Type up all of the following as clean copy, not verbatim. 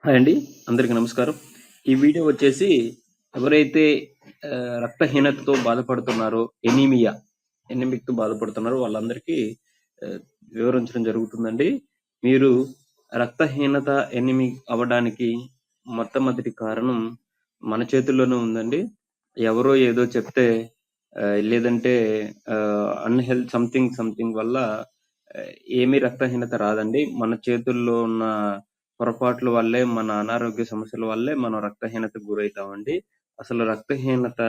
Hi అండి. అందరికి నమస్కారం. ఈ వీడియో వచ్చేసి ఎవరైతే రక్తహీనతతో బాధపడుతున్నారో ఎనీమిక్‌తో బాధపడుతున్నారో వాళ్ళందరికీ ఆహ్, వివరించడం జరుగుతుందండి. మీరు రక్తహీనత, ఎనీమిక్ అవ్వడానికి మొట్టమొదటి కారణం మన చేతుల్లోనే ఉందండి. ఎవరో ఏదో చెప్తే లేదంటే సంథింగ్ వల్ల ఆహ్, ఏమీ రక్తహీనత రాదండి. మన చేతుల్లో ఉన్న పొరపాట్ల వల్లే, మన అనారోగ్య సమస్యల వల్లే మనం రక్తహీనతకు గురైతామండి. అసలు రక్తహీనత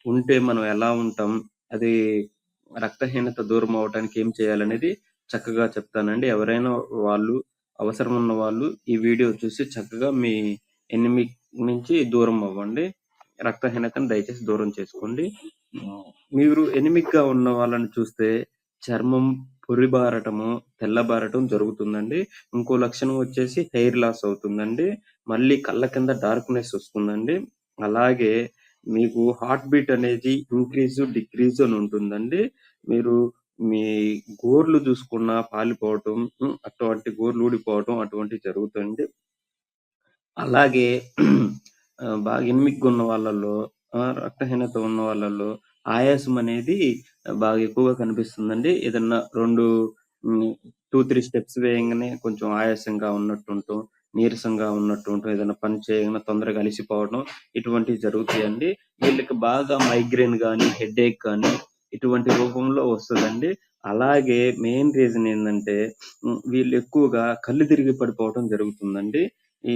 ఉంటే మనం ఎలా ఉంటాం? అది రక్తహీనత దూరం అవ్వటానికి ఏం చేయాలనేది చక్కగా చెప్తానండి. ఎవరైనా వాళ్ళు అవసరం ఉన్న వాళ్ళు ఈ వీడియో చూసి చక్కగా మీ ఎనిమిక్ నుంచి దూరం అవ్వండి. రక్తహీనతను దయచేసి దూరం చేసుకోండి. మీరు ఎనిమిక్‌గా ఉన్న వాళ్ళని చూస్తే చర్మం పొడిబారటము, తెల్లబారటం జరుగుతుందండి. ఇంకో లక్షణం వచ్చేసి హెయిర్ లాస్ అవుతుందండి. మళ్ళీ కళ్ళ కింద డార్క్‌నెస్ ఒస్తుందండి. అలాగే మీకు హార్ట్ బీట్ అనేది డిక్రీజ్ అని ఉంటుందండి. మీరు మీ గోర్లు చూసుకున్నా పాలిపోవటం, అటువంటి గోర్లు ఊడిపోవటం అటువంటివి జరుగుతాయండి. అలాగే బాగా ఎనిమిక్‌గా ఉన్న వాళ్ళలో రక్తహీనత ఉన్న వాళ్ళలో ఆయాసం అనేది బాగా ఎక్కువగా కనిపిస్తుందండి. ఏదన్నా 2 2, 3 స్టెప్స్ వేయంగానే కొంచెం ఆయాసంగా ఉన్నట్టుంటం, నీరసంగా ఉన్నట్టుంటం, ఏదైనా పని చేయంగానే తొందరగా అలిసిపోవడం ఇటువంటివి జరుగుతాయండి. వీళ్ళకి బాగా మైగ్రేన్ గాని, హెడేక్ గాని ఇటువంటి రూపంలో వస్తదండి. అలాగే మెయిన్ రీజన్ ఏందంటే వీళ్ళు ఎక్కువగా కళ్ళు తిరిగి పడిపోవటం జరుగుతుందండి. ఈ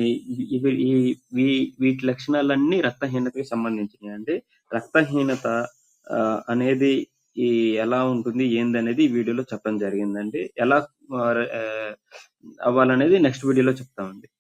ఇవి ఈ వీ వీటి లక్షణాలన్నీ రక్తహీనతకి సంబంధించినయండి. రక్తహీనత అనేది ఈ ఎలా ఉంటుంది? ఏందనేది ఈ వీడియోలో చెప్పడం జరిగిందండి. ఎలా ఆహ్, ఆహ్, అవ్వాలనేది నెక్స్ట్ వీడియోలో చెప్తామండి.